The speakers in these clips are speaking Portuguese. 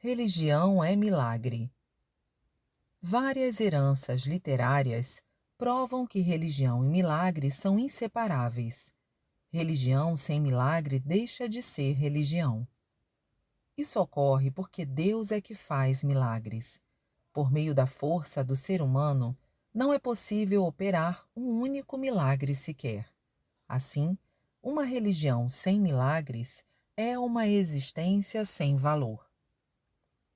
Religião é milagre. Várias heranças literárias provam que religião e milagre são inseparáveis. Religião sem milagre deixa de ser religião. Isso ocorre porque Deus é que faz milagres. Por meio da força do ser humano, não é possível operar um único milagre sequer. Assim, uma religião sem milagres é uma existência sem valor.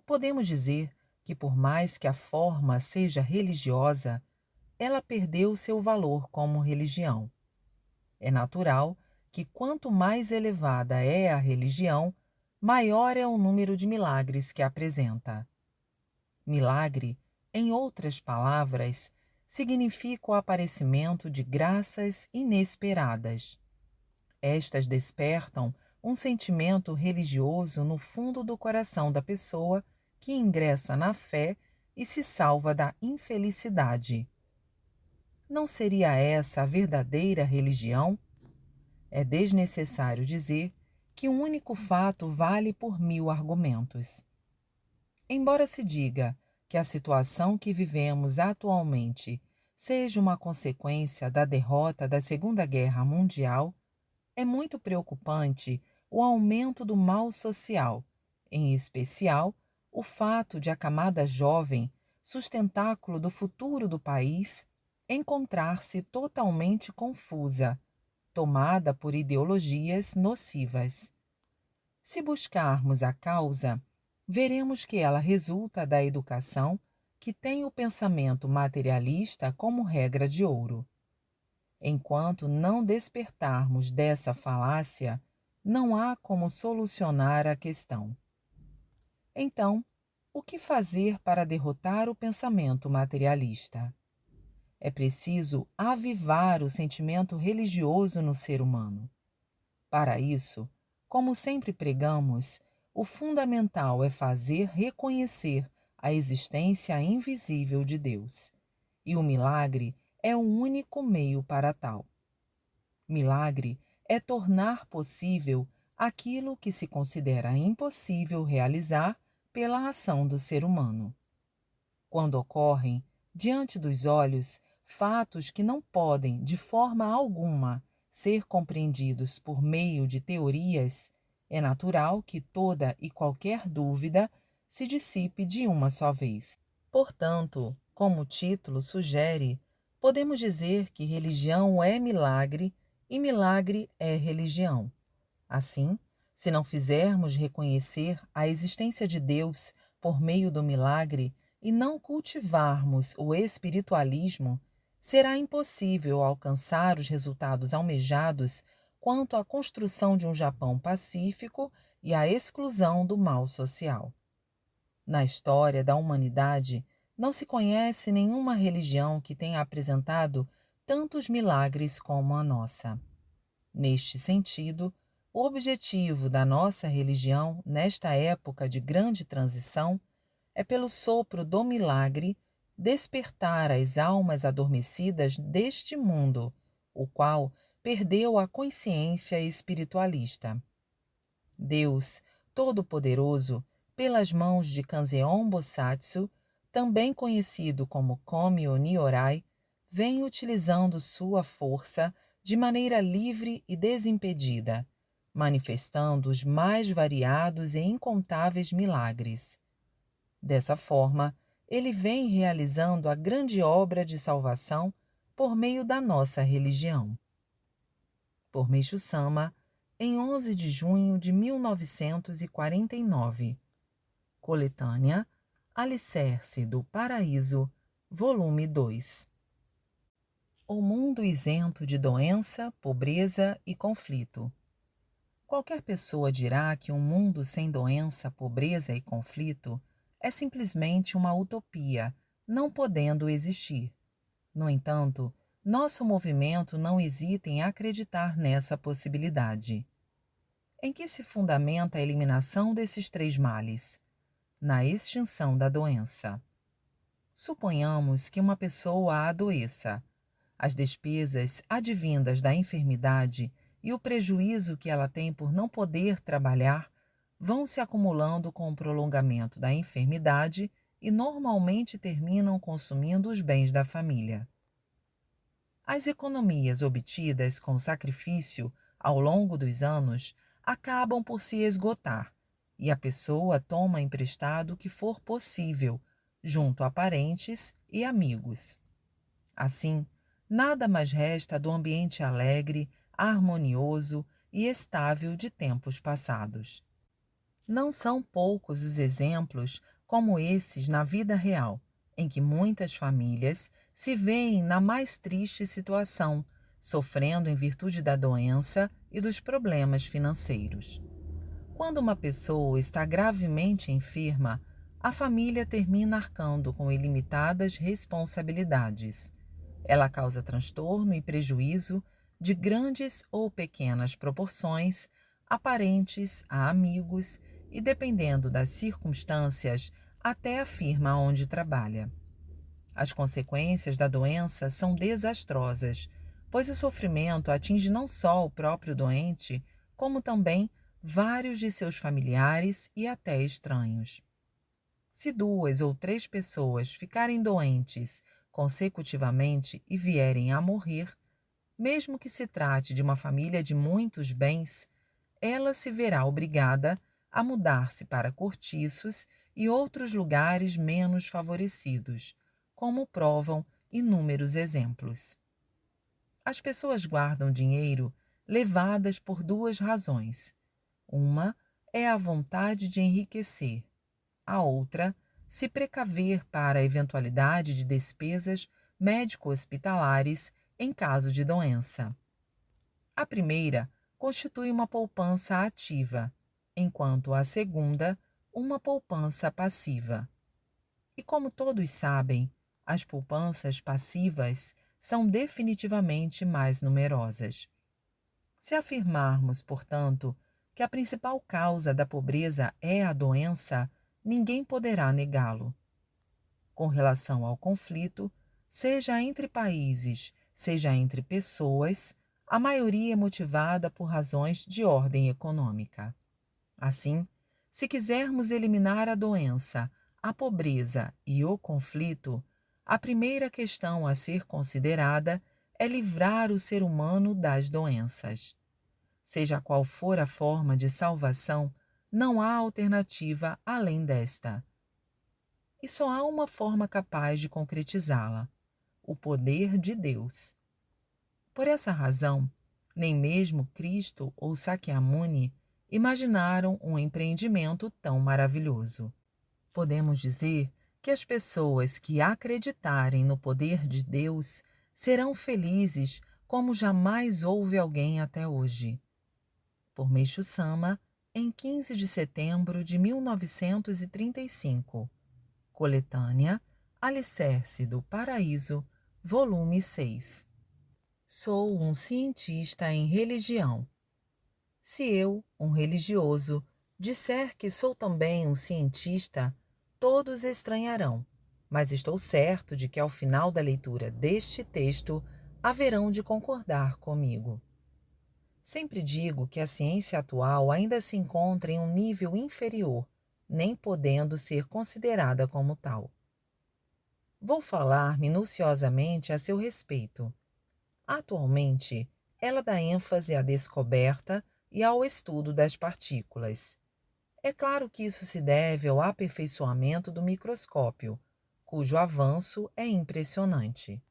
Podemos dizer que, por mais que a forma seja religiosa, ela perdeu seu valor como religião. É natural que, quanto mais elevada é a religião, maior é o número de milagres que apresenta. Milagre, em outras palavras, significa o aparecimento de graças inesperadas. Estas despertam um sentimento religioso no fundo do coração da pessoa que ingressa na fé e se salva da infelicidade. Não seria essa a verdadeira religião? É desnecessário dizer que um único fato vale por 1000 argumentos. Embora se diga que a situação que vivemos atualmente seja uma consequência da derrota da Segunda Guerra Mundial, é muito preocupante o aumento do mal social, em especial o fato de a camada jovem, sustentáculo do futuro do país, encontrar-se totalmente confusa, tomada por ideologias nocivas. Se buscarmos a causa, veremos que ela resulta da educação que tem o pensamento materialista como regra de ouro. Enquanto não despertarmos dessa falácia, não há como solucionar a questão. Então, o que fazer para derrotar o pensamento materialista? É preciso avivar o sentimento religioso no ser humano. Para isso, como sempre pregamos, o fundamental é fazer reconhecer a existência invisível de Deus. E o milagre é o único meio para tal. Milagre é tornar possível aquilo que se considera impossível realizar pela ação do ser humano. Quando ocorrem, diante dos olhos, fatos que não podem, de forma alguma, ser compreendidos por meio de teorias, é natural que toda e qualquer dúvida se dissipe de uma só vez. Portanto, como o título sugere, podemos dizer que religião é milagre e milagre é religião. Assim, se não fizermos reconhecer a existência de Deus por meio do milagre e não cultivarmos o espiritualismo, será impossível alcançar os resultados almejados quanto à construção de um Japão pacífico e à exclusão do mal social. Na história da humanidade, não se conhece nenhuma religião que tenha apresentado tantos milagres como a nossa. Neste sentido, o objetivo da nossa religião, nesta época de grande transição, é, pelo sopro do milagre, despertar as almas adormecidas deste mundo, o qual perdeu a consciência espiritualista. Deus, Todo-Poderoso, pelas mãos de Kanzeon Bosatsu, também conhecido como Komyo Nyorai, vem utilizando sua força de maneira livre e desimpedida, manifestando os mais variados e incontáveis milagres. Dessa forma, ele vem realizando a grande obra de salvação por meio da nossa religião. Por Meishu Sama, em 11 de junho de 1949. Coletânea Alicerce do Paraíso, volume 2. O mundo isento de doença, pobreza e conflito. Qualquer pessoa dirá que um mundo sem doença, pobreza e conflito é simplesmente uma utopia, não podendo existir. No entanto, nosso movimento não hesita em acreditar nessa possibilidade. Em que se fundamenta a eliminação desses três males? Na extinção da doença. Suponhamos que uma pessoa adoeça. As despesas advindas da enfermidade e o prejuízo que ela tem por não poder trabalhar vão se acumulando com o prolongamento da enfermidade e normalmente terminam consumindo os bens da família. As economias obtidas com sacrifício ao longo dos anos acabam por se esgotar e a pessoa toma emprestado o que for possível, junto a parentes e amigos. Assim, nada mais resta do ambiente alegre, harmonioso e estável de tempos passados. Não são poucos os exemplos como esses na vida real, em que muitas famílias se veem na mais triste situação, sofrendo em virtude da doença e dos problemas financeiros. Quando uma pessoa está gravemente enferma, a família termina arcando com ilimitadas responsabilidades. Ela causa transtorno e prejuízo de grandes ou pequenas proporções a parentes, a amigos e, dependendo das circunstâncias, até a firma onde trabalha. As consequências da doença são desastrosas, pois o sofrimento atinge não só o próprio doente, como também vários de seus familiares e até estranhos. Se 2 ou 3 pessoas ficarem doentes consecutivamente e vierem a morrer, mesmo que se trate de uma família de muitos bens, ela se verá obrigada a mudar-se para cortiços e outros lugares menos favorecidos, como provam inúmeros exemplos. As pessoas guardam dinheiro levadas por 2 razões. Uma é a vontade de enriquecer, a outra, se precaver para a eventualidade de despesas médico-hospitalares em caso de doença. A primeira constitui uma poupança ativa, enquanto a segunda, uma poupança passiva. E como todos sabem, as poupanças passivas são definitivamente mais numerosas. Se afirmarmos, portanto, que a principal causa da pobreza é a doença, ninguém poderá negá-lo. Com relação ao conflito, seja entre países, seja entre pessoas, a maioria é motivada por razões de ordem econômica. Assim, se quisermos eliminar a doença, a pobreza e o conflito, a primeira questão a ser considerada é livrar o ser humano das doenças. Seja qual for a forma de salvação, não há alternativa além desta. E só há uma forma capaz de concretizá-la: o poder de Deus. Por essa razão, nem mesmo Cristo ou Sakyamuni imaginaram um empreendimento tão maravilhoso. Podemos dizer que as pessoas que acreditarem no poder de Deus serão felizes como jamais houve alguém até hoje. Por Meixo Sama, em 15 de setembro de 1935. Coletânea Alicerce do Paraíso, volume 6. Sou um cientista em religião. Se eu, um religioso, disser que sou também um cientista, todos estranharão, mas estou certo de que ao final da leitura deste texto haverão de concordar comigo. Sempre digo que a ciência atual ainda se encontra em um nível inferior, nem podendo ser considerada como tal. Vou falar minuciosamente a seu respeito. Atualmente, ela dá ênfase à descoberta e ao estudo das partículas. É claro que isso se deve ao aperfeiçoamento do microscópio, cujo avanço é impressionante.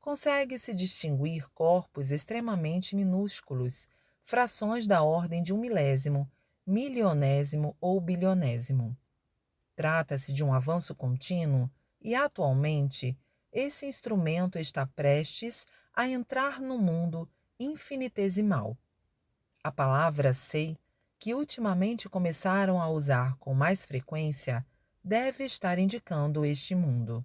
Consegue-se distinguir corpos extremamente minúsculos, frações da ordem de 1 milésimo, milionésimo ou bilionésimo. Trata-se de um avanço contínuo e, atualmente, esse instrumento está prestes a entrar no mundo infinitesimal. A palavra sei, que ultimamente começaram a usar com mais frequência, deve estar indicando este mundo.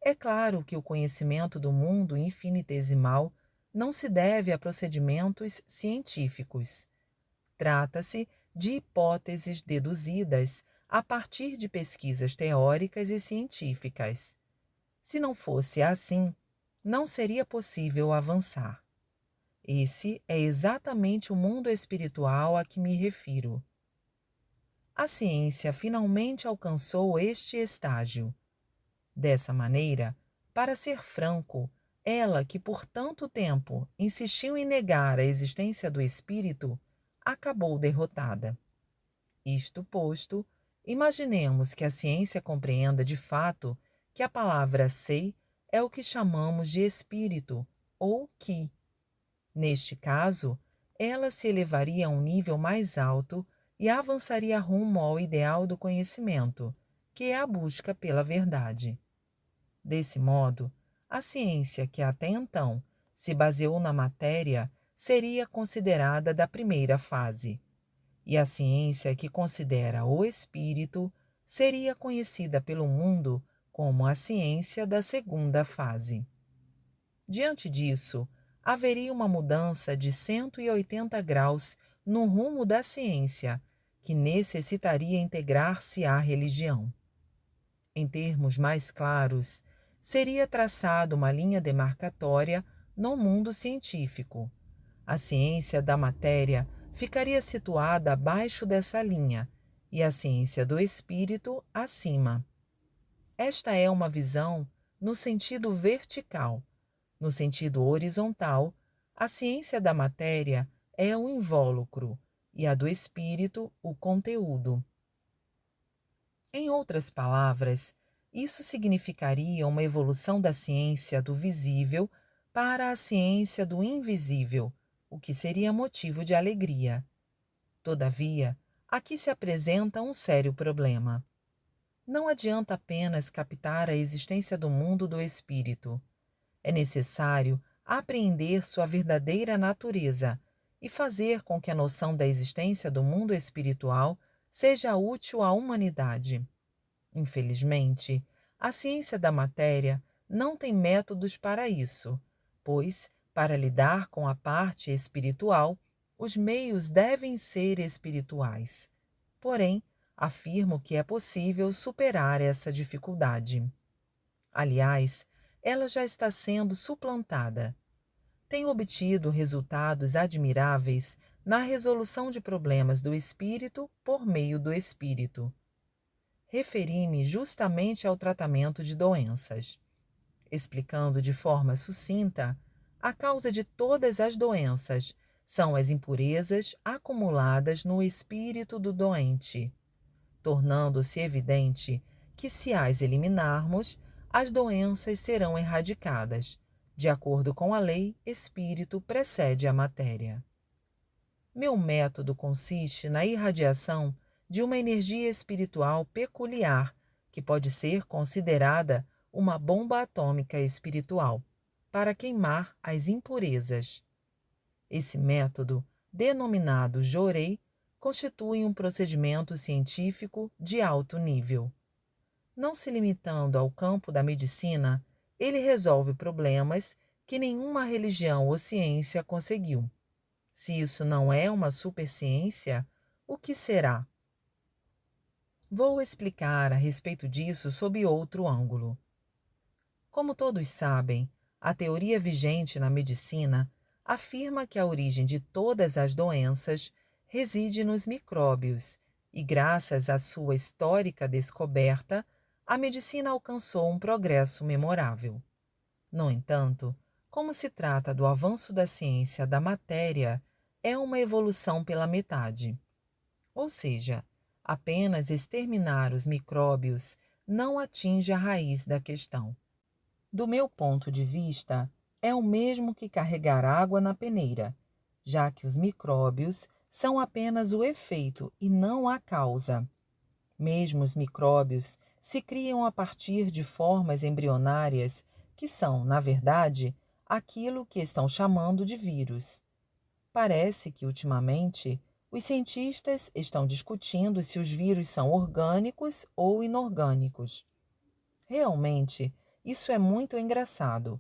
É claro que o conhecimento do mundo infinitesimal não se deve a procedimentos científicos. Trata-se de hipóteses deduzidas a partir de pesquisas teóricas e científicas. Se não fosse assim, não seria possível avançar. Esse é exatamente o mundo espiritual a que me refiro. a ciência finalmente alcançou este estágio. Dessa maneira, para ser franco, ela que por tanto tempo insistiu em negar a existência do espírito, acabou derrotada. Isto posto, imaginemos que a ciência compreenda de fato que a palavra sei é o que chamamos de espírito ou ki. Neste caso, ela se elevaria a um nível mais alto e avançaria rumo ao ideal do conhecimento, que é a busca pela verdade. Desse modo, a ciência que até então se baseou na matéria seria considerada da primeira fase, e a ciência que considera o espírito seria conhecida pelo mundo como a ciência da segunda fase. Diante disso, haveria uma mudança de 180 graus no rumo da ciência, que necessitaria integrar-se à religião. Em termos mais claros, seria traçada uma linha demarcatória no mundo científico. A ciência da matéria ficaria situada abaixo dessa linha e a ciência do espírito acima. Esta é uma visão no sentido vertical. No sentido horizontal, a ciência da matéria é o invólucro e a do espírito o conteúdo. Em outras palavras, isso significaria uma evolução da ciência do visível para a ciência do invisível, o que seria motivo de alegria. Todavia, aqui se apresenta um sério problema. Não adianta apenas captar a existência do mundo do espírito. É necessário apreender sua verdadeira natureza e fazer com que a noção da existência do mundo espiritual seja útil à humanidade. Infelizmente, a ciência da matéria não tem métodos para isso, pois, para lidar com a parte espiritual, os meios devem ser espirituais. Porém, afirmo que é possível superar essa dificuldade. Aliás, ela já está sendo suplantada. Tenho obtido resultados admiráveis na resolução de problemas do espírito por meio do espírito. Referi-me justamente ao tratamento de doenças, explicando de forma sucinta a causa de todas as doenças são as impurezas acumuladas no espírito do doente, tornando-se evidente que, se as eliminarmos, as doenças serão erradicadas. De acordo com a lei, espírito precede a matéria. Meu método consiste na irradiação de uma energia espiritual peculiar, que pode ser considerada uma bomba atômica espiritual, para queimar as impurezas. Esse método, denominado Jorei, constitui um procedimento científico de alto nível. Não se limitando ao campo da medicina, ele resolve problemas que nenhuma religião ou ciência conseguiu. Se isso não é uma superciência, o que será? Vou explicar a respeito disso sob outro ângulo. Como todos sabem, a teoria vigente na medicina afirma que a origem de todas as doenças reside nos micróbios e, graças à sua histórica descoberta, a medicina alcançou um progresso memorável. No entanto, como se trata do avanço da ciência da matéria, é uma evolução pela metade. Ou seja, apenas exterminar os micróbios não atinge a raiz da questão. Do meu ponto de vista, é o mesmo que carregar água na peneira, já que os micróbios são apenas o efeito e não a causa. Mesmo os micróbios se criam a partir de formas embrionárias que são, na verdade, aquilo que estão chamando de vírus. Parece que, ultimamente, os cientistas estão discutindo se os vírus são orgânicos ou inorgânicos. Realmente, isso é muito engraçado,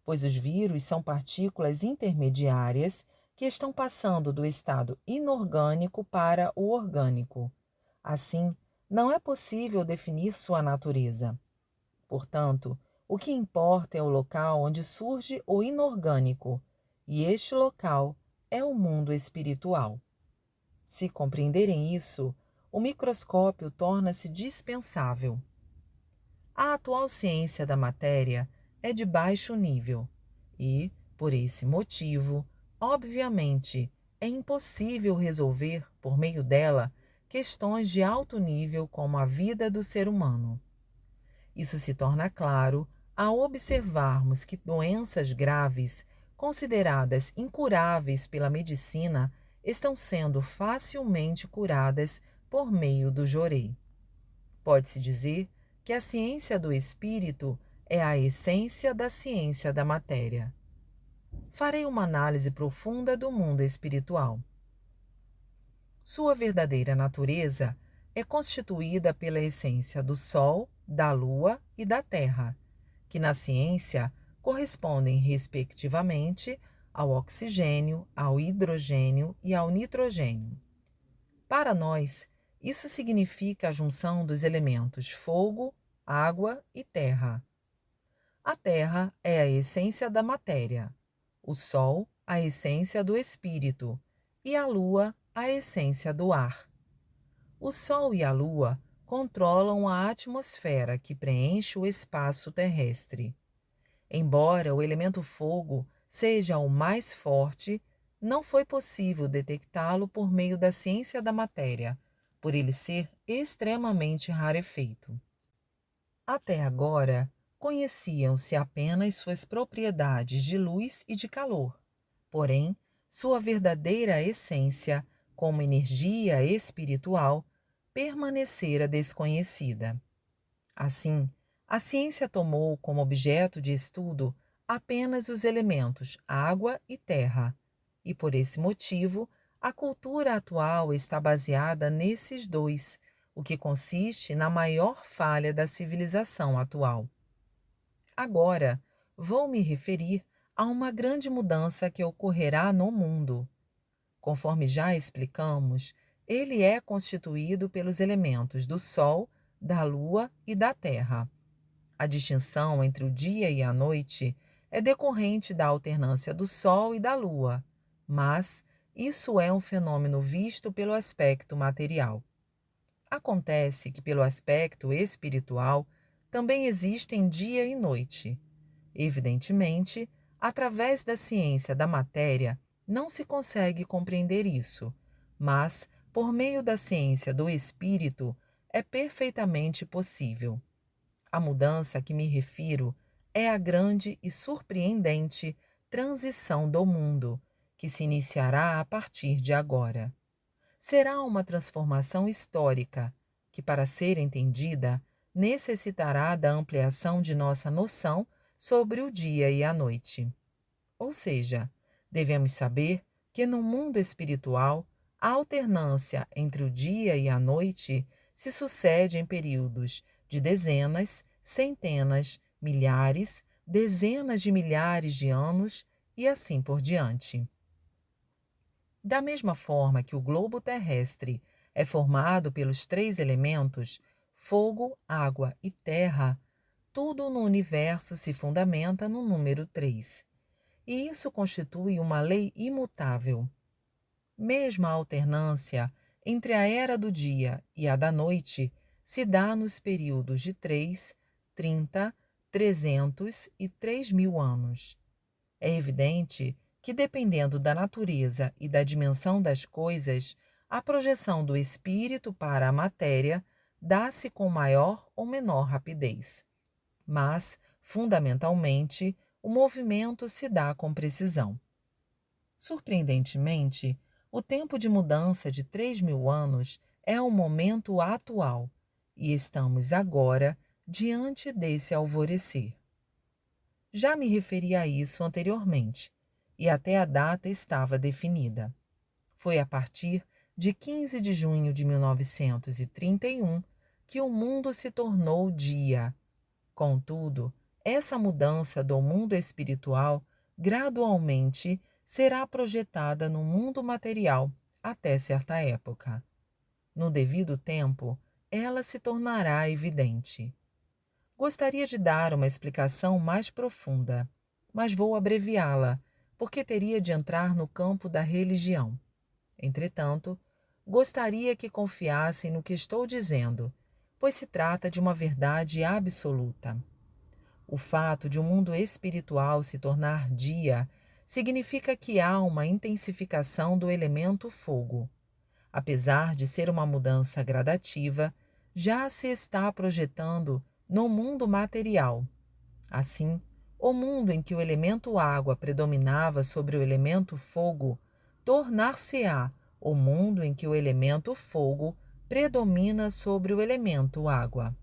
pois os vírus são partículas intermediárias que estão passando do estado inorgânico para o orgânico. Assim, não é possível definir sua natureza. Portanto, o que importa é o local onde surge o inorgânico, e este local é o mundo espiritual. Se compreenderem isso, o microscópio torna-se dispensável. A atual ciência da matéria é de baixo nível e, por esse motivo, obviamente, é impossível resolver, por meio dela, questões de alto nível como a vida do ser humano. Isso se torna claro ao observarmos que doenças graves, consideradas incuráveis pela medicina, estão sendo facilmente curadas por meio do jorei. Pode-se dizer que a ciência do espírito é a essência da ciência da matéria. Farei uma análise profunda do mundo espiritual. Sua verdadeira natureza é constituída pela essência do Sol, da Lua e da Terra, que na ciência correspondem respectivamente ao oxigênio, ao hidrogênio e ao nitrogênio. Para nós, isso significa a junção dos elementos fogo, água e terra. A terra é a essência da matéria, o Sol, a essência do espírito, e a Lua, a essência do ar. O Sol e a Lua controlam a atmosfera que preenche o espaço terrestre. Embora o elemento fogo seja o mais forte, não foi possível detectá-lo por meio da ciência da matéria, por ele ser extremamente rarefeito. Até agora, conheciam-se apenas suas propriedades de luz e de calor. Porém, sua verdadeira essência, como energia espiritual, permanecera desconhecida. Assim, a ciência tomou como objeto de estudo apenas os elementos água e terra, e por esse motivo, a cultura atual está baseada nesses dois, o que consiste na maior falha da civilização atual. Agora, vou me referir a uma grande mudança que ocorrerá no mundo. Conforme já explicamos, ele é constituído pelos elementos do Sol, da Lua e da Terra. A distinção entre o dia e a noite é decorrente da alternância do Sol e da Lua, mas isso é um fenômeno visto pelo aspecto material. Acontece que, pelo aspecto espiritual, também existem dia e noite. Evidentemente, através da ciência da matéria, não se consegue compreender isso, mas, por meio da ciência do espírito, é perfeitamente possível. A mudança a que me refiro é a grande e surpreendente transição do mundo, que se iniciará a partir de agora. Será uma transformação histórica, que, para ser entendida, necessitará da ampliação de nossa noção sobre o dia e a noite. Ou seja, devemos saber que no mundo espiritual, a alternância entre o dia e a noite se sucede em períodos de dezenas, centenas, milhares, dezenas de milhares de anos e assim por diante. Da mesma forma que o globo terrestre é formado pelos três elementos, fogo, água e terra, tudo no universo se fundamenta no número 3. E isso constitui uma lei imutável. Mesmo a alternância entre a era do dia e a da noite se dá nos períodos de 3, 30, 300 e 3.000 anos. É evidente que, dependendo da natureza e da dimensão das coisas, a projeção do espírito para a matéria dá-se com maior ou menor rapidez. Mas, fundamentalmente, o movimento se dá com precisão. Surpreendentemente, o tempo de mudança de 3.000 anos é o momento atual, e estamos agora diante desse alvorecer. Já me referi a isso anteriormente, e até a data estava definida. Foi a partir de 15 de junho de 1931 que o mundo se tornou dia. Contudo, essa mudança do mundo espiritual gradualmente será projetada no mundo material até certa época. No devido tempo, ela se tornará evidente. Gostaria de dar uma explicação mais profunda, mas vou abreviá-la, porque teria de entrar no campo da religião. Entretanto, gostaria que confiassem no que estou dizendo, pois se trata de uma verdade absoluta. O fato de um mundo espiritual se tornar dia significa que há uma intensificação do elemento fogo. Apesar de ser uma mudança gradativa, já se está projetando no mundo material. Assim, o mundo em que o elemento água predominava sobre o elemento fogo tornar-se-á o mundo em que o elemento fogo predomina sobre o elemento água.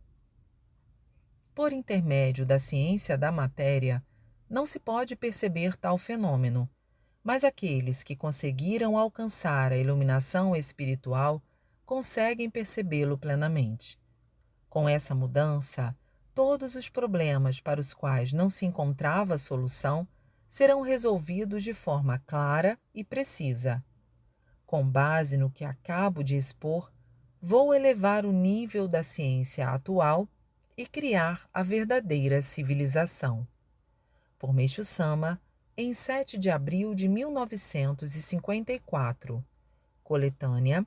Por intermédio da ciência da matéria, não se pode perceber tal fenômeno, mas aqueles que conseguiram alcançar a iluminação espiritual conseguem percebê-lo plenamente. Com essa mudança, todos os problemas para os quais não se encontrava solução serão resolvidos de forma clara e precisa. Com base no que acabo de expor, vou elevar o nível da ciência atual e criar a verdadeira civilização. Por Meixo Sama, em 7 de abril de 1954. Coletânea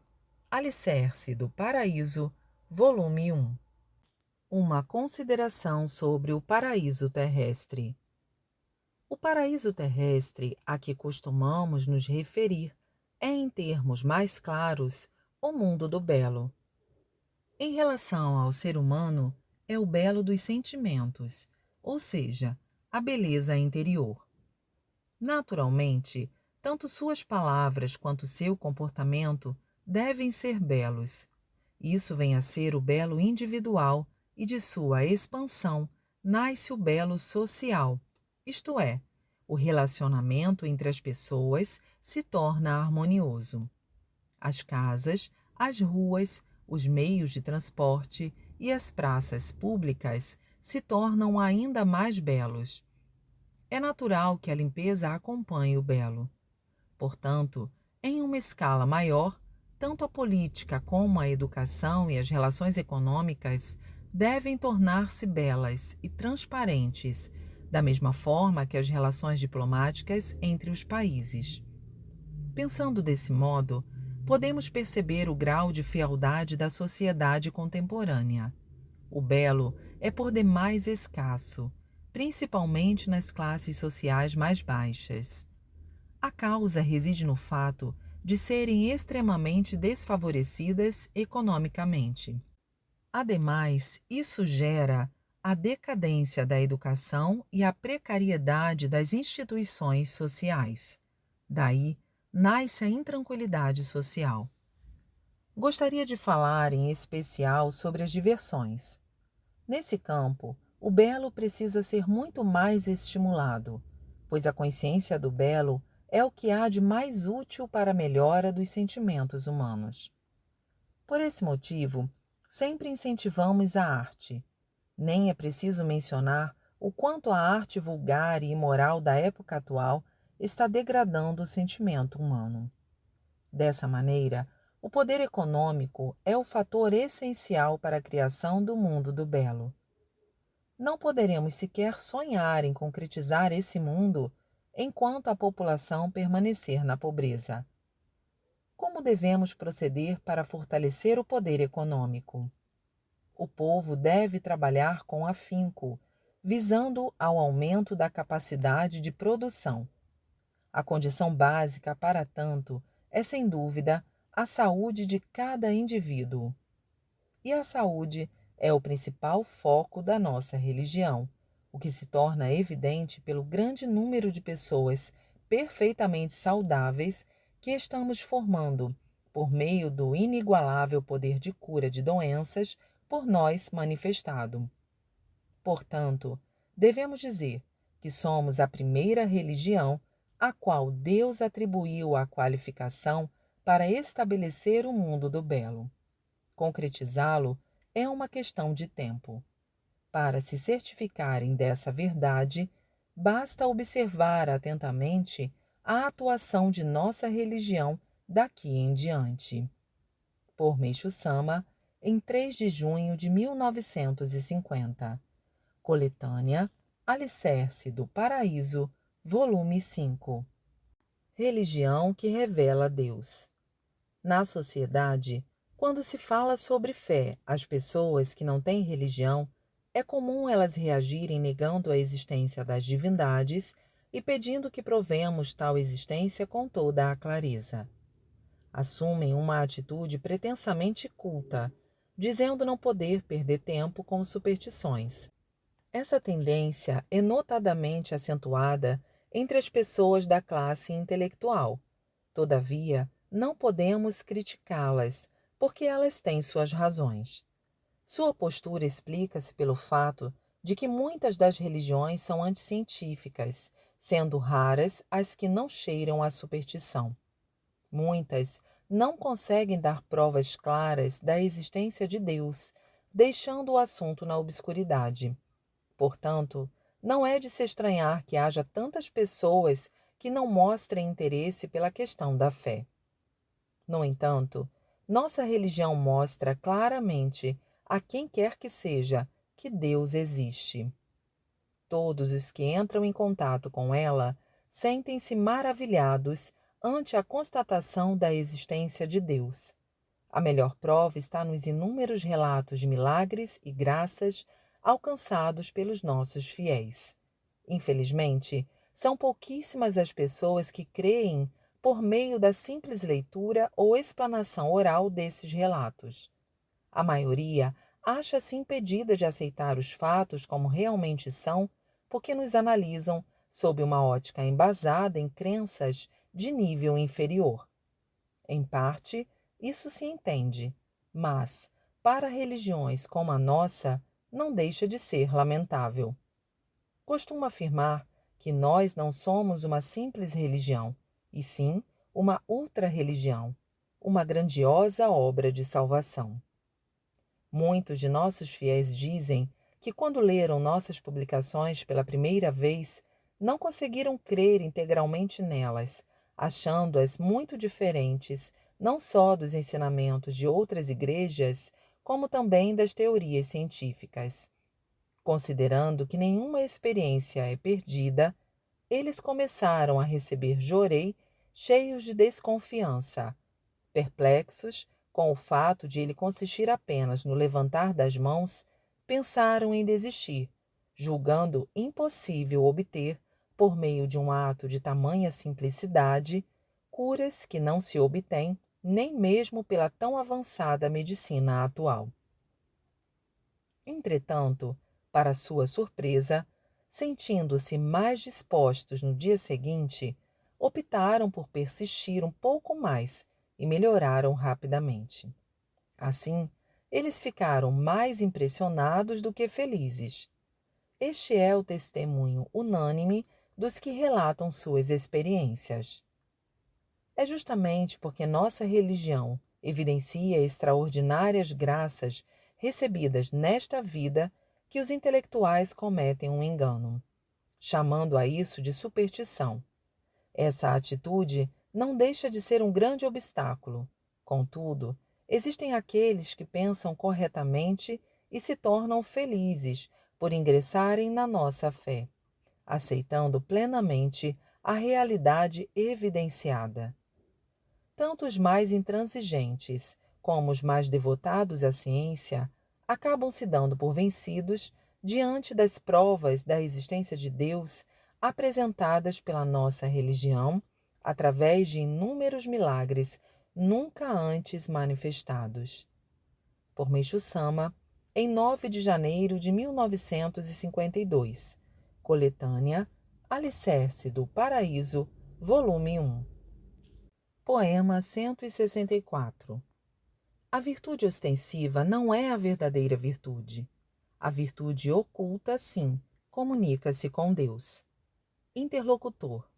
Alicerce do Paraíso, volume 1. Uma consideração sobre o paraíso terrestre. O paraíso terrestre a que costumamos nos referir é, em termos mais claros, o mundo do belo. Em relação ao ser humano, é o belo dos sentimentos, ou seja, a beleza interior. Naturalmente, tanto suas palavras quanto seu comportamento devem ser belos. Isso vem a ser o belo individual e de sua expansão nasce o belo social, isto é, o relacionamento entre as pessoas se torna harmonioso. As casas, as ruas, os meios de transporte e as praças públicas se tornam ainda mais belos. É natural que a limpeza acompanhe o belo. Portanto, em uma escala maior, tanto a política como a educação e as relações econômicas devem tornar-se belas e transparentes, da mesma forma que as relações diplomáticas entre os países. Pensando desse modo, podemos perceber o grau de fealdade da sociedade contemporânea. O belo é por demais escasso, principalmente nas classes sociais mais baixas. A causa reside no fato de serem extremamente desfavorecidas economicamente. Ademais, isso gera a decadência da educação e a precariedade das instituições sociais. Daí nasce a intranquilidade social. Gostaria de falar em especial sobre as diversões. Nesse campo, o belo precisa ser muito mais estimulado, pois a consciência do belo é o que há de mais útil para a melhora dos sentimentos humanos. Por esse motivo, sempre incentivamos a arte. Nem é preciso mencionar o quanto a arte vulgar e imoral da época atual está degradando o sentimento humano. Dessa maneira, o poder econômico é o fator essencial para a criação do mundo do belo. Não poderemos sequer sonhar em concretizar esse mundo enquanto a população permanecer na pobreza. Como devemos proceder para fortalecer o poder econômico? O povo deve trabalhar com afinco, visando ao aumento da capacidade de produção. A condição básica, para tanto, é sem dúvida a saúde de cada indivíduo. E a saúde é o principal foco da nossa religião, o que se torna evidente pelo grande número de pessoas perfeitamente saudáveis que estamos formando, por meio do inigualável poder de cura de doenças por nós manifestado. Portanto, devemos dizer que somos a primeira religião a qual Deus atribuiu a qualificação para estabelecer o mundo do belo. Concretizá-lo é uma questão de tempo. Para se certificarem dessa verdade, basta observar atentamente a atuação de nossa religião daqui em diante. Por Meixo Sama, em 3 de junho de 1950. Coletânea Alicerce do Paraíso, volume 5. Religião que revela Deus. Na sociedade, quando se fala sobre fé às pessoas que não têm religião, é comum elas reagirem negando a existência das divindades e pedindo que provemos tal existência com toda a clareza. Assumem uma atitude pretensamente culta, dizendo não poder perder tempo com superstições. Essa tendência é notadamente acentuada entre as pessoas da classe intelectual. Todavia, não podemos criticá-las, porque elas têm suas razões. Sua postura explica-se pelo fato de que muitas das religiões são anticientíficas, sendo raras as que não cheiram à superstição. Muitas não conseguem dar provas claras da existência de Deus, deixando o assunto na obscuridade. Portanto, não é de se estranhar que haja tantas pessoas que não mostrem interesse pela questão da fé. No entanto, nossa religião mostra claramente a quem quer que seja que Deus existe. Todos os que entram em contato com ela sentem-se maravilhados ante a constatação da existência de Deus. A melhor prova está nos inúmeros relatos de milagres e graças alcançados pelos nossos fiéis. Infelizmente, são pouquíssimas as pessoas que creem por meio da simples leitura ou explanação oral desses relatos. A maioria acha-se impedida de aceitar os fatos como realmente são, porque nos analisam sob uma ótica embasada em crenças de nível inferior. Em parte, isso se entende, mas, para religiões como a nossa, não deixa de ser lamentável. Costumo afirmar que nós não somos uma simples religião, e sim uma ultra-religião, uma grandiosa obra de salvação. Muitos de nossos fiéis dizem que, quando leram nossas publicações pela primeira vez, não conseguiram crer integralmente nelas, achando-as muito diferentes, não só dos ensinamentos de outras igrejas, como também das teorias científicas. Considerando que nenhuma experiência é perdida, eles começaram a receber Jorei cheios de desconfiança, perplexos com o fato de ele consistir apenas no levantar das mãos, pensaram em desistir, julgando impossível obter, por meio de um ato de tamanha simplicidade, curas que não se obtêm nem mesmo pela tão avançada medicina atual. Entretanto, para sua surpresa, sentindo-se mais dispostos no dia seguinte, optaram por persistir um pouco mais e melhoraram rapidamente. Assim, eles ficaram mais impressionados do que felizes. Este é o testemunho unânime dos que relatam suas experiências. É justamente porque nossa religião evidencia extraordinárias graças recebidas nesta vida que os intelectuais cometem um engano, chamando a isso de superstição. Essa atitude não deixa de ser um grande obstáculo. Contudo, existem aqueles que pensam corretamente e se tornam felizes por ingressarem na nossa fé, aceitando plenamente a realidade evidenciada. Tanto os mais intransigentes como os mais devotados à ciência acabam se dando por vencidos diante das provas da existência de Deus apresentadas pela nossa religião através de inúmeros milagres nunca antes manifestados. Por Meishu Sama, em 9 de janeiro de 1952. Coletânea Alicerce do Paraíso, volume 1. Poema 164. A virtude ostensiva não é a verdadeira virtude. A virtude oculta, sim, comunica-se com Deus. Interlocutor.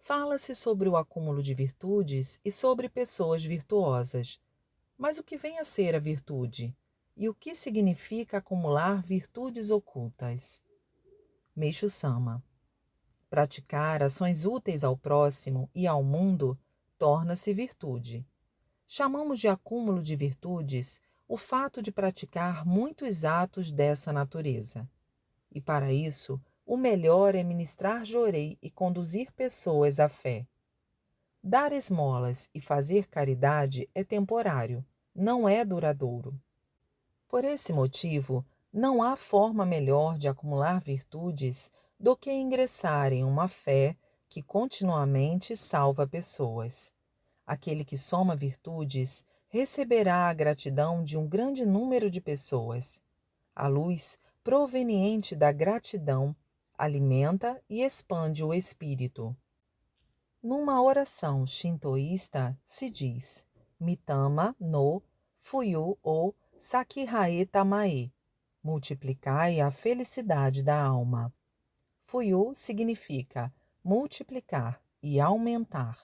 Fala-se sobre o acúmulo de virtudes e sobre pessoas virtuosas. Mas o que vem a ser a virtude? E o que significa acumular virtudes ocultas? Meishu Sama. Praticar ações úteis ao próximo e ao mundo torna-se virtude. Chamamos de acúmulo de virtudes o fato de praticar muitos atos dessa natureza. E para isso, o melhor é ministrar jorei e conduzir pessoas à fé. Dar esmolas e fazer caridade é temporário, não é duradouro. Por esse motivo, não há forma melhor de acumular virtudes do que ingressar em uma fé que continuamente salva pessoas. Aquele que soma virtudes receberá a gratidão de um grande número de pessoas. A luz proveniente da gratidão alimenta e expande o espírito. Numa oração shintoísta se diz: Mitama no Fuyu o Sakirae Tamae. Multiplicai a felicidade da alma. Fuyu significa multiplicar e aumentar.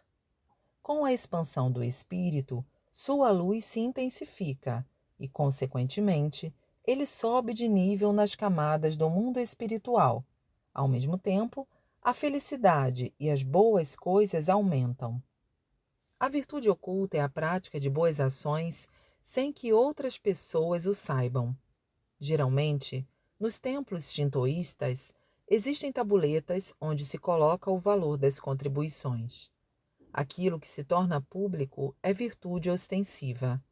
Com a expansão do espírito, sua luz se intensifica e, consequentemente, ele sobe de nível nas camadas do mundo espiritual. Ao mesmo tempo, a felicidade e as boas coisas aumentam. A virtude oculta é a prática de boas ações sem que outras pessoas o saibam. Geralmente, nos templos shintoístas, existem tabuletas onde se coloca o valor das contribuições. Aquilo que se torna público é virtude ostensiva.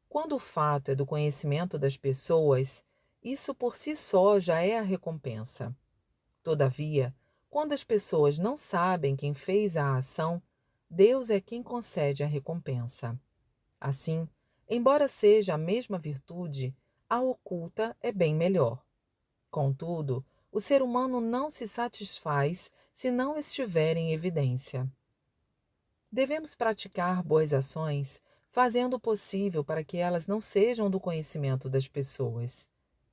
Quando o fato é do conhecimento das pessoas, isso por si só já é a recompensa. Todavia, quando as pessoas não sabem quem fez a ação, Deus é quem concede a recompensa. Assim, embora seja a mesma virtude, a oculta é bem melhor. Contudo, o ser humano não se satisfaz se não estiver em evidência. Devemos praticar boas ações, fazendo o possível para que elas não sejam do conhecimento das pessoas.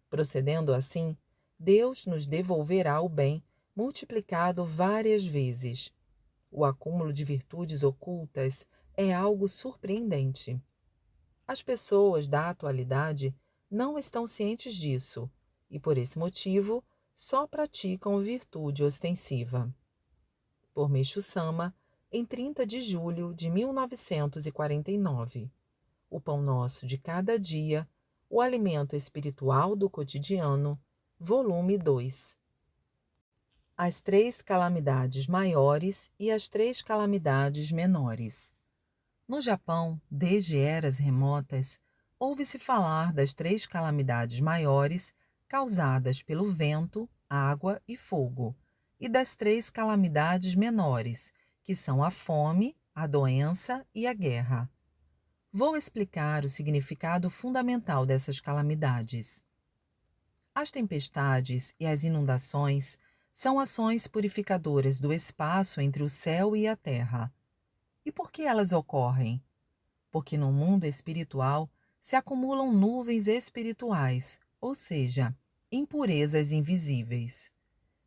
Procedendo assim, Deus nos devolverá o bem multiplicado várias vezes. O acúmulo de virtudes ocultas é algo surpreendente. As pessoas da atualidade não estão cientes disso e, por esse motivo, só praticam virtude ostensiva. Por Meixo Sama, em 30 de julho de 1949. O pão nosso de cada dia, o alimento espiritual do cotidiano, volume 2. As três calamidades maiores e as três calamidades menores. No Japão, desde eras remotas, ouve-se falar das três calamidades maiores causadas pelo vento, água e fogo, e das três calamidades menores, que são a fome, a doença e a guerra. Vou explicar o significado fundamental dessas calamidades. As tempestades e as inundações são ações purificadoras do espaço entre o céu e a terra. E por que elas ocorrem? Porque no mundo espiritual se acumulam nuvens espirituais, ou seja, impurezas invisíveis.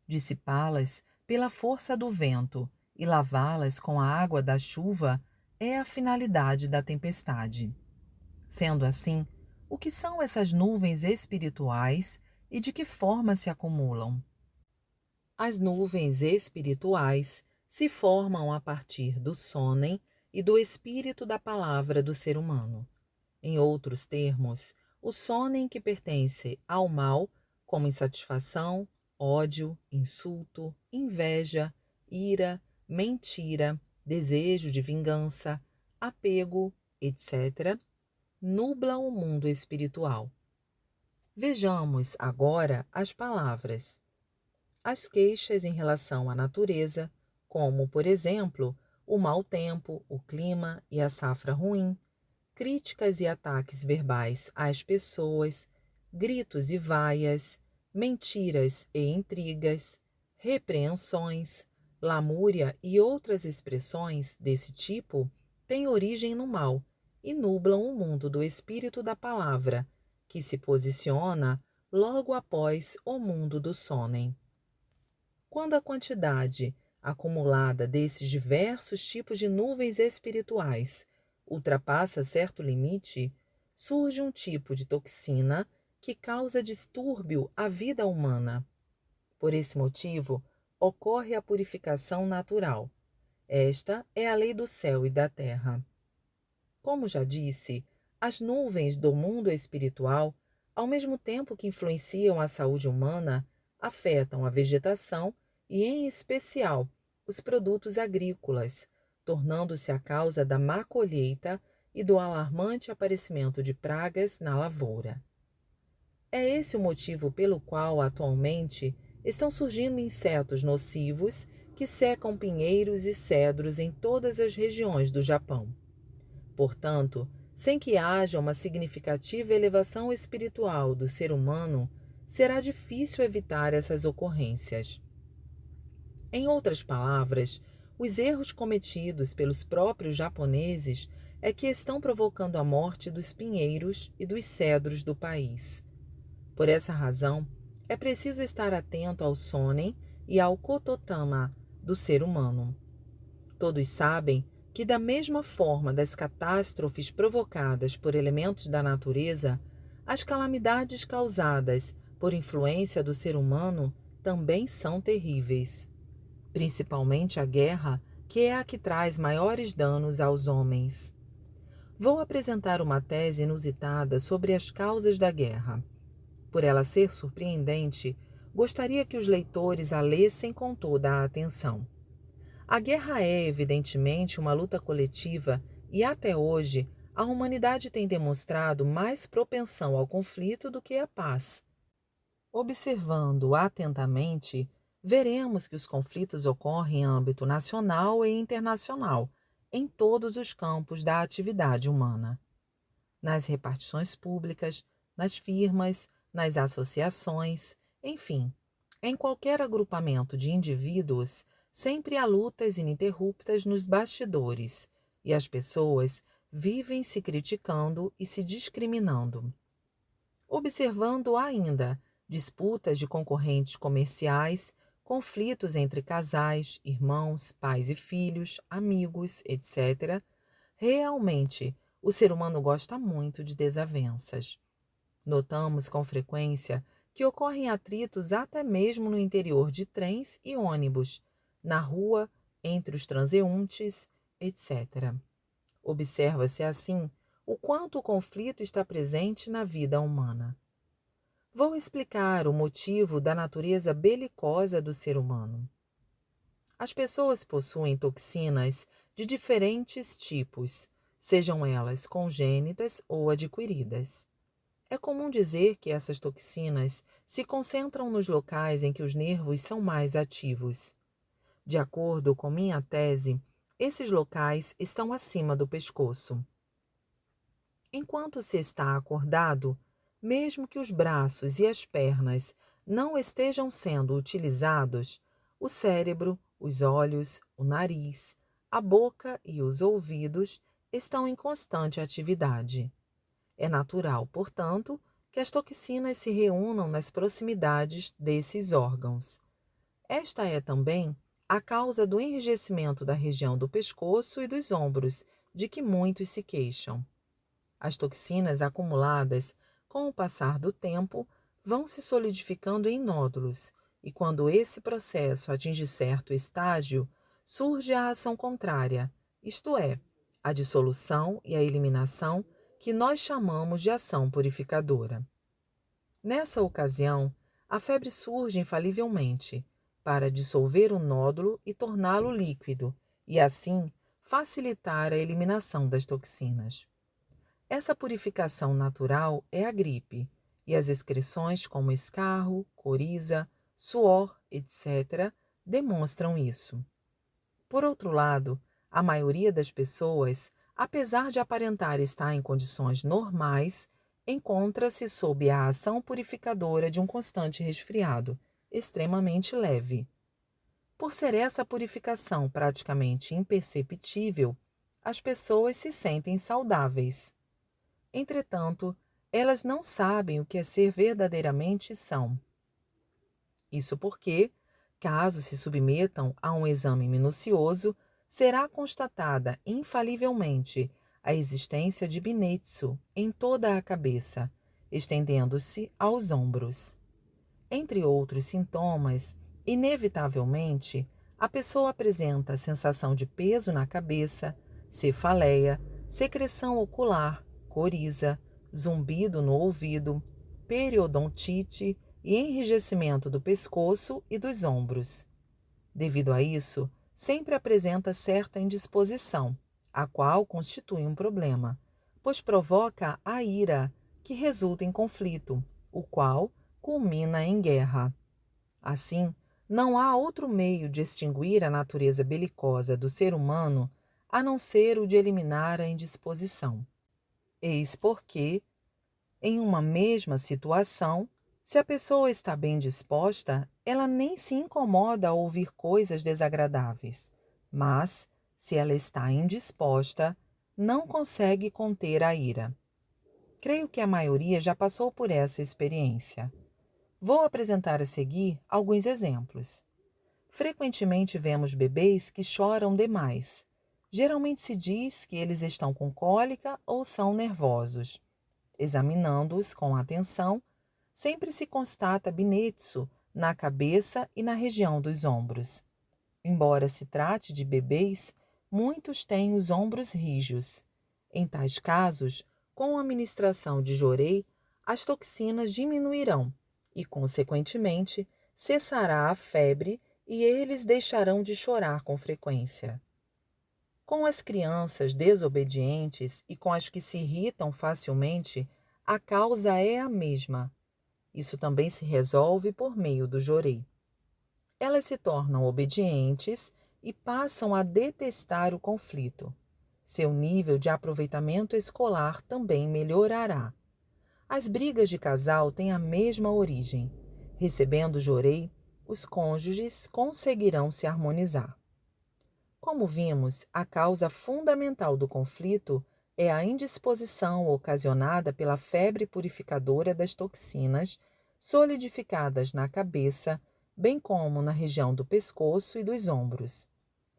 Dissipá-las pela força do vento e lavá-las com a água da chuva é a finalidade da tempestade. Sendo assim, o que são essas nuvens espirituais e de que forma se acumulam? As nuvens espirituais se formam a partir do sônen e do espírito da palavra do ser humano. Em outros termos, o sônen que pertence ao mal, como insatisfação, ódio, insulto, inveja, ira, mentira, desejo de vingança, apego, etc., nubla o mundo espiritual. Vejamos agora as palavras. As queixas em relação à natureza, como, por exemplo, o mau tempo, o clima e a safra ruim, críticas e ataques verbais às pessoas, gritos e vaias, mentiras e intrigas, repreensões, lamúria e outras expressões desse tipo têm origem no mal e nublam o mundo do espírito da palavra, que se posiciona logo após o mundo do sônen. Quando a quantidade acumulada desses diversos tipos de nuvens espirituais ultrapassa certo limite, surge um tipo de toxina que causa distúrbio à vida humana. Por esse motivo, ocorre a purificação natural. Esta é a lei do céu e da terra. Como já disse, as nuvens do mundo espiritual, ao mesmo tempo que influenciam a saúde humana, afetam a vegetação e, em especial, os produtos agrícolas, tornando-se a causa da má colheita e do alarmante aparecimento de pragas na lavoura. É esse o motivo pelo qual, atualmente, estão surgindo insetos nocivos que secam pinheiros e cedros em todas as regiões do Japão. Portanto, sem que haja uma significativa elevação espiritual do ser humano, será difícil evitar essas ocorrências. Em outras palavras, os erros cometidos pelos próprios japoneses é que estão provocando a morte dos pinheiros e dos cedros do país. Por essa razão, é preciso estar atento ao sonen e ao kototama do ser humano. Todos sabem que, da mesma forma das catástrofes provocadas por elementos da natureza, as calamidades causadas por influência do ser humano também são terríveis. Principalmente a guerra, que é a que traz maiores danos aos homens. Vou apresentar uma tese inusitada sobre as causas da guerra. Por ela ser surpreendente, gostaria que os leitores a lessem com toda a atenção. A guerra é, evidentemente, uma luta coletiva e, até hoje, a humanidade tem demonstrado mais propensão ao conflito do que à paz. Observando atentamente, veremos que os conflitos ocorrem em âmbito nacional e internacional, em todos os campos da atividade humana. Nas repartições públicas, nas firmas, nas associações, enfim, em qualquer agrupamento de indivíduos, sempre há lutas ininterruptas nos bastidores, e as pessoas vivem se criticando e se discriminando. Observando ainda disputas de concorrentes comerciais, conflitos entre casais, irmãos, pais e filhos, amigos, etc., realmente o ser humano gosta muito de desavenças. Notamos com frequência que ocorrem atritos até mesmo no interior de trens e ônibus, na rua, entre os transeuntes, etc. Observa-se assim o quanto o conflito está presente na vida humana. Vou explicar o motivo da natureza belicosa do ser humano. As pessoas possuem toxinas de diferentes tipos, sejam elas congênitas ou adquiridas. É comum dizer que essas toxinas se concentram nos locais em que os nervos são mais ativos. De acordo com minha tese, esses locais estão acima do pescoço. Enquanto se está acordado, mesmo que os braços e as pernas não estejam sendo utilizados, o cérebro, os olhos, o nariz, a boca e os ouvidos estão em constante atividade. É natural, portanto, que as toxinas se reúnam nas proximidades desses órgãos. Esta é também a causa do enrijecimento da região do pescoço e dos ombros, de que muitos se queixam. As toxinas acumuladas com o passar do tempo vão se solidificando em nódulos, e quando esse processo atinge certo estágio, surge a ação contrária, isto é, a dissolução e a eliminação, que nós chamamos de ação purificadora. Nessa ocasião, a febre surge infalivelmente para dissolver o nódulo e torná-lo líquido, e assim facilitar a eliminação das toxinas. Essa purificação natural é a gripe, e as excreções como escarro, coriza, suor, etc., demonstram isso. Por outro lado, a maioria das pessoas, apesar de aparentar estar em condições normais, encontra-se sob a ação purificadora de um constante resfriado, extremamente leve. Por ser essa purificação praticamente imperceptível, as pessoas se sentem saudáveis. Entretanto, elas não sabem o que é ser verdadeiramente são. Isso porque, caso se submetam a um exame minucioso, será constatada infalivelmente a existência de binetsu em toda a cabeça, estendendo-se aos ombros. Entre outros sintomas, inevitavelmente, a pessoa apresenta a sensação de peso na cabeça, cefaleia, secreção ocular, coriza, zumbido no ouvido, periodontite e enrijecimento do pescoço e dos ombros. Devido a isso, sempre apresenta certa indisposição, a qual constitui um problema, pois provoca a ira, que resulta em conflito, o qual culmina em guerra. Assim, não há outro meio de extinguir a natureza belicosa do ser humano a não ser o de eliminar a indisposição. Eis porque, em uma mesma situação, se a pessoa está bem disposta, ela nem se incomoda ao ouvir coisas desagradáveis. Mas, se ela está indisposta, não consegue conter a ira. Creio que a maioria já passou por essa experiência. Vou apresentar a seguir alguns exemplos. Frequentemente vemos bebês que choram demais. Geralmente se diz que eles estão com cólica ou são nervosos. Examinando-os com atenção, sempre se constata binetsu na cabeça e na região dos ombros. Embora se trate de bebês, muitos têm os ombros rijos. Em tais casos, com a administração de jorei, as toxinas diminuirão e, consequentemente, cessará a febre e eles deixarão de chorar com frequência. Com as crianças desobedientes e com as que se irritam facilmente, a causa é a mesma. Isso também se resolve por meio do jorei. Elas se tornam obedientes e passam a detestar o conflito. Seu nível de aproveitamento escolar também melhorará. As brigas de casal têm a mesma origem. Recebendo jorei, os cônjuges conseguirão se harmonizar. Como vimos, a causa fundamental do conflito é a indisposição ocasionada pela febre purificadora das toxinas solidificadas na cabeça, bem como na região do pescoço e dos ombros.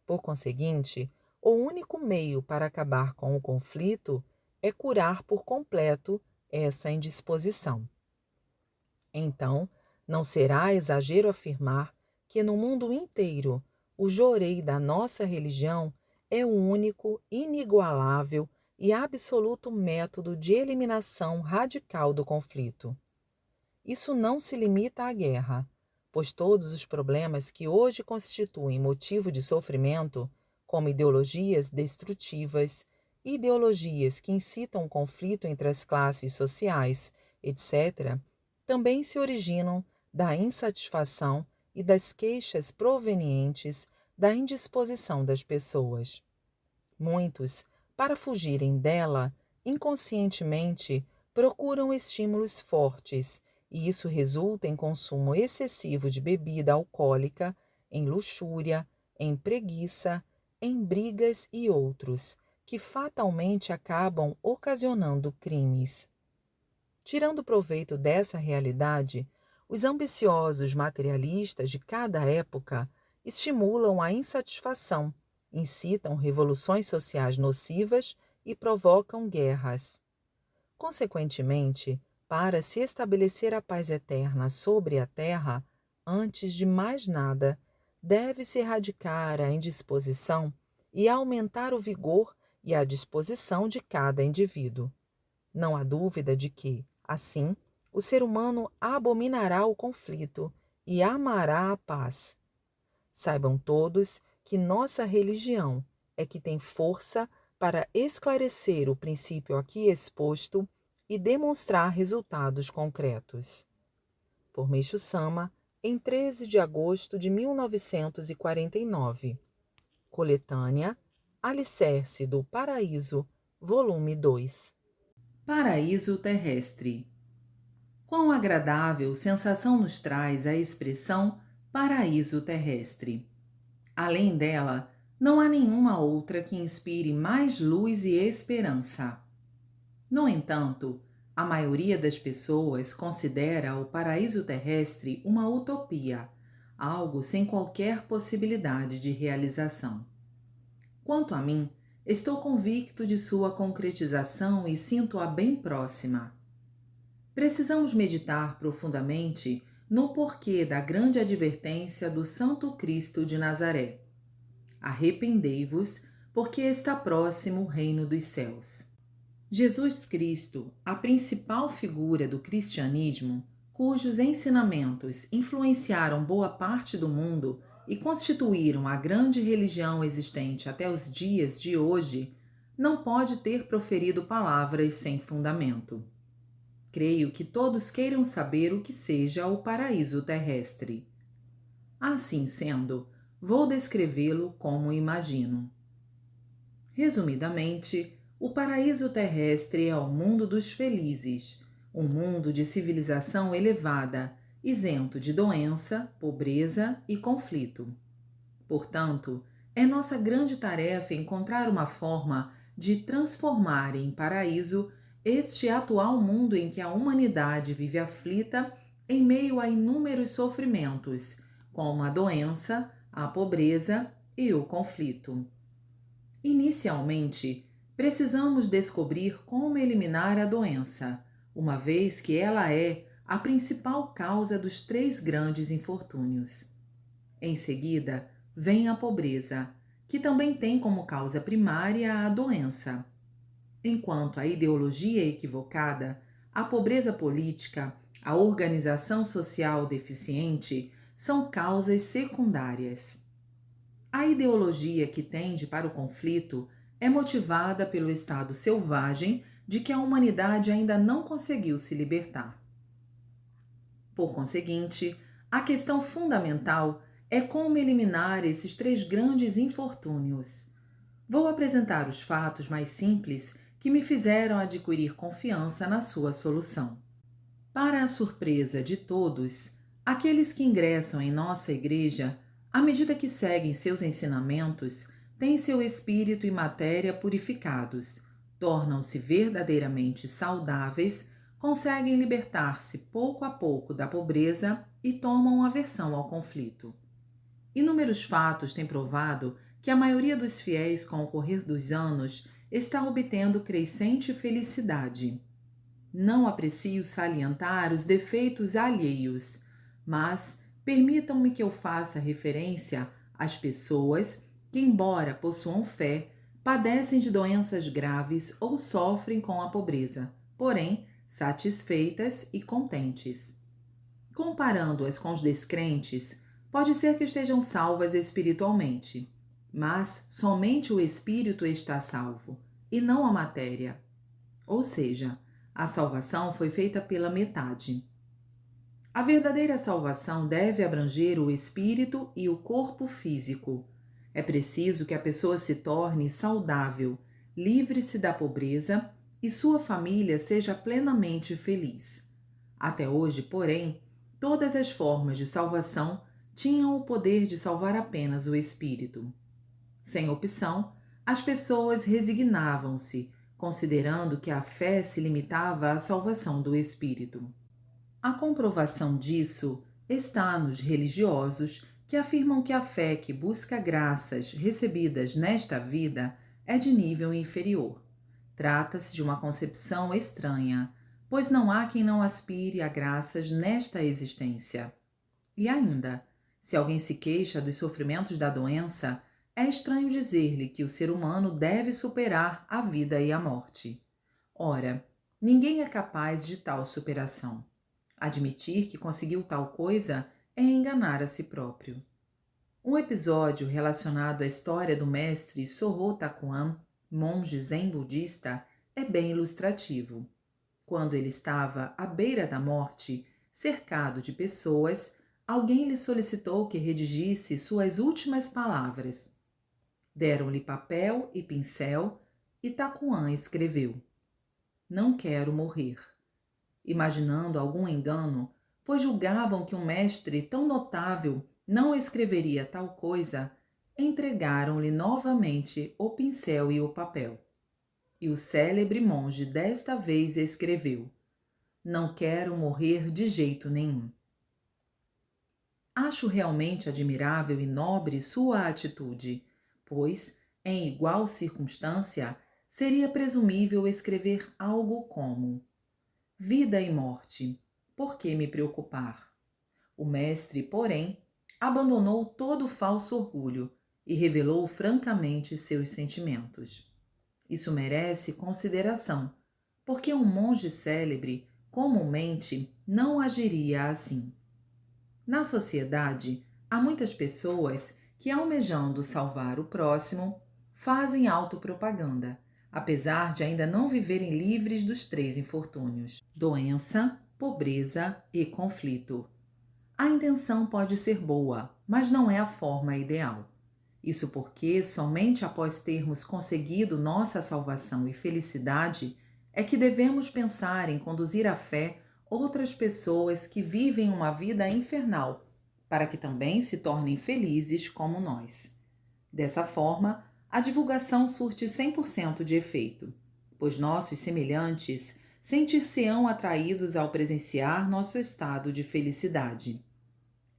Por conseguinte, o único meio para acabar com o conflito é curar por completo essa indisposição. Então, não será exagero afirmar que no mundo inteiro o jorei da nossa religião é o único, inigualável e absoluto método de eliminação radical do conflito. Isso não se limita à guerra, pois todos os problemas que hoje constituem motivo de sofrimento, como ideologias destrutivas, ideologias que incitam o conflito entre as classes sociais, etc., também se originam da insatisfação e das queixas provenientes da indisposição das pessoas. Muitos, para fugirem dela, inconscientemente procuram estímulos fortes, e isso resulta em consumo excessivo de bebida alcoólica, em luxúria, em preguiça, em brigas e outros, que fatalmente acabam ocasionando crimes. Tirando proveito dessa realidade, os ambiciosos materialistas de cada época estimulam a insatisfação, incitam revoluções sociais nocivas e provocam guerras. Consequentemente, para se estabelecer a paz eterna sobre a terra, antes de mais nada, deve-se erradicar a indisposição e aumentar o vigor e a disposição de cada indivíduo. Não há dúvida de que, assim, o ser humano abominará o conflito e amará a paz. Saibam todos que nossa religião é que tem força para esclarecer o princípio aqui exposto e demonstrar resultados concretos. Por Meixo Sama, em 13 de agosto de 1949. Coletânea Alicerce do Paraíso, volume 2. Paraíso terrestre. Quão agradável sensação nos traz a expressão paraíso terrestre. Além dela, não há nenhuma outra que inspire mais luz e esperança. No entanto, a maioria das pessoas considera o paraíso terrestre uma utopia, algo sem qualquer possibilidade de realização. Quanto a mim, estou convicto de sua concretização e sinto-a bem próxima. Precisamos meditar profundamente no porquê da grande advertência do Santo Cristo de Nazaré. Arrependei-vos, porque está próximo o reino dos céus. Jesus Cristo, a principal figura do cristianismo, cujos ensinamentos influenciaram boa parte do mundo e constituíram a grande religião existente até os dias de hoje, não pode ter proferido palavras sem fundamento. Creio que todos queiram saber o que seja o paraíso terrestre. Assim sendo, vou descrevê-lo como imagino. Resumidamente, o paraíso terrestre é o mundo dos felizes, um mundo de civilização elevada, isento de doença, pobreza e conflito. Portanto, é nossa grande tarefa encontrar uma forma de transformar em paraíso este atual mundo em que a humanidade vive aflita em meio a inúmeros sofrimentos, como a doença, a pobreza e o conflito. Inicialmente, precisamos descobrir como eliminar a doença, uma vez que ela é a principal causa dos 3 grandes infortúnios. Em seguida, vem a pobreza, que também tem como causa primária a doença. Enquanto a ideologia é equivocada, a pobreza política, a organização social deficiente são causas secundárias. A ideologia que tende para o conflito é motivada pelo estado selvagem de que a humanidade ainda não conseguiu se libertar. Por conseguinte, a questão fundamental é como eliminar esses 3 grandes infortúnios. Vou apresentar os fatos mais simples que me fizeram adquirir confiança na sua solução. Para a surpresa de todos, aqueles que ingressam em nossa igreja, à medida que seguem seus ensinamentos, têm seu espírito e matéria purificados, tornam-se verdadeiramente saudáveis, conseguem libertar-se pouco a pouco da pobreza e tomam aversão ao conflito. Inúmeros fatos têm provado que a maioria dos fiéis, com o correr dos anos, está obtendo crescente felicidade. Não aprecio salientar os defeitos alheios, mas permitam-me que eu faça referência às pessoas que, embora possuam fé, padecem de doenças graves ou sofrem com a pobreza, porém satisfeitas e contentes. Comparando-as com os descrentes, pode ser que estejam salvas espiritualmente, mas somente o espírito está salvo, e não a matéria. Ou seja, a salvação foi feita pela metade. A verdadeira salvação deve abranger o espírito e o corpo físico. É preciso que a pessoa se torne saudável, livre-se da pobreza e sua família seja plenamente feliz. Até hoje, porém, todas as formas de salvação tinham o poder de salvar apenas o espírito. Sem opção, as pessoas resignavam-se, considerando que a fé se limitava à salvação do espírito. A comprovação disso está nos religiosos que afirmam que a fé que busca graças recebidas nesta vida é de nível inferior. Trata-se de uma concepção estranha, pois não há quem não aspire a graças nesta existência. E ainda, se alguém se queixa dos sofrimentos da doença, é estranho dizer-lhe que o ser humano deve superar a vida e a morte. Ora, ninguém é capaz de tal superação. Admitir que conseguiu tal coisa é enganar a si próprio. Um episódio relacionado à história do mestre Soho Takuan, monge zen budista, é bem ilustrativo. Quando ele estava à beira da morte, cercado de pessoas, alguém lhe solicitou que redigisse suas últimas palavras. Deram-lhe papel e pincel e Takuan escreveu: "Não quero morrer", imaginando algum engano, pois julgavam que um mestre tão notável não escreveria tal coisa, entregaram-lhe novamente o pincel e o papel. E o célebre monge desta vez escreveu: "Não quero morrer de jeito nenhum". Acho realmente admirável e nobre sua atitude, pois, em igual circunstância, seria presumível escrever algo como: "Vida e morte, por que me preocupar?". O mestre, porém, abandonou todo o falso orgulho e revelou francamente seus sentimentos. Isso merece consideração, porque um monge célebre comumente não agiria assim. Na sociedade, Há muitas pessoas que, almejando salvar o próximo, fazem autopropaganda, apesar de ainda não viverem livres dos três infortúnios: doença, pobreza e conflito. A intenção pode ser boa, mas não é a forma ideal. Isso porque somente após termos conseguido nossa salvação e felicidade é que devemos pensar em conduzir à fé outras pessoas que vivem uma vida infernal, para que também se tornem felizes como nós. Dessa forma, a divulgação surte 100% de efeito, pois nossos semelhantes sentir-se-ão atraídos ao presenciar nosso estado de felicidade.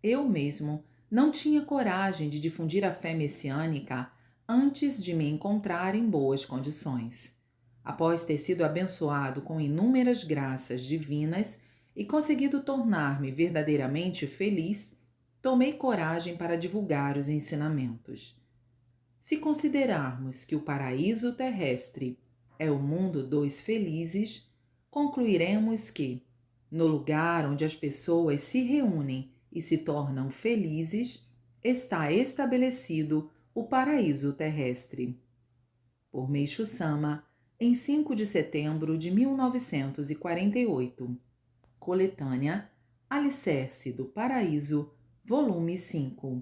Eu mesmo não tinha coragem de difundir a fé messiânica antes de me encontrar em boas condições. Após ter sido abençoado com inúmeras graças divinas e conseguido tornar-me verdadeiramente feliz, tomei coragem para divulgar os ensinamentos. Se considerarmos que o paraíso terrestre é o mundo dos felizes, concluiremos que, no lugar onde as pessoas se reúnem e se tornam felizes, está estabelecido o paraíso terrestre. Por Meishu Sama, em 5 de setembro de 1948. Coletânea Alicerce do Paraíso, volume 5.